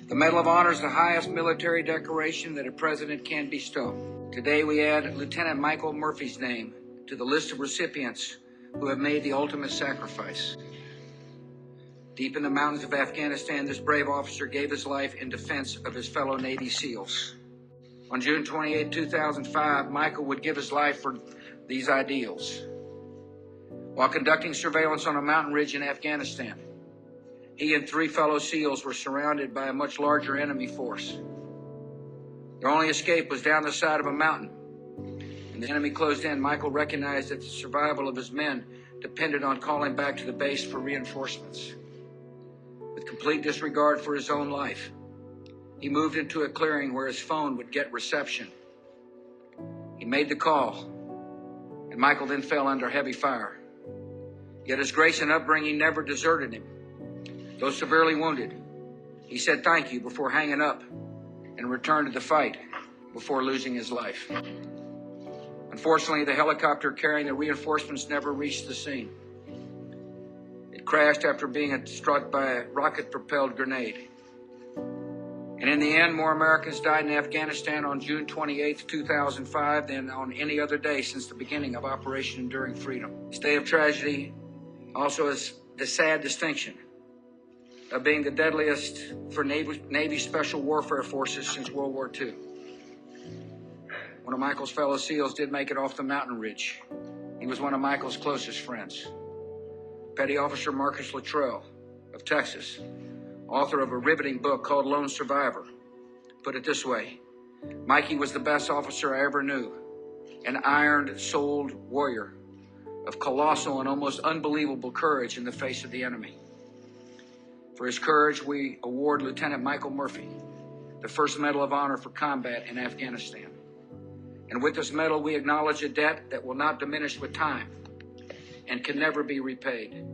The Medal of Honor is the highest military decoration that a president can bestow. Today we add Lieutenant Michael Murphy's name to the list of recipients who have made the ultimate sacrifice. Deep in the mountains of Afghanistan, this brave officer gave his life in defense of his fellow Navy SEALs. On June 28, 2005, Michael would give his life for these ideals. While conducting surveillance on a mountain ridge in Afghanistan, he and 3 fellow SEALs were surrounded by a much larger enemy force. Their only escape was down the side of a mountain. When the enemy closed in, Michael recognized that the survival of his men depended on calling back to the base for reinforcements. With complete disregard for his own life, he moved into a clearing where his phone would get reception. He made the call, and Michael then fell under heavy fire. Yet his grace and upbringing never deserted him. Though severely wounded, he said thank you before hanging up and returned to the fight before losing his life. Unfortunately, the helicopter carrying the reinforcements never reached the scene. It crashed after being struck by a rocket-propelled grenade. And in the end, more Americans died in Afghanistan on June 28, 2005 than on any other day since the beginning of Operation Enduring Freedom. This day of tragedy also has the sad distinction of being the deadliest for Navy Special Warfare Forces since World War II. One of Michael's fellow SEALs did make it off the mountain ridge. He was one of Michael's closest friends. Petty Officer Marcus Luttrell of Texas, author of a riveting book called Lone Survivor, put it this way: Mikey was the best officer I ever knew, an iron-souled warrior of colossal and almost unbelievable courage in the face of the enemy. For his courage, we award Lieutenant Michael Murphy the first Medal of Honor for combat in Afghanistan. And with this medal, we acknowledge a debt that will not diminish with time and can never be repaid.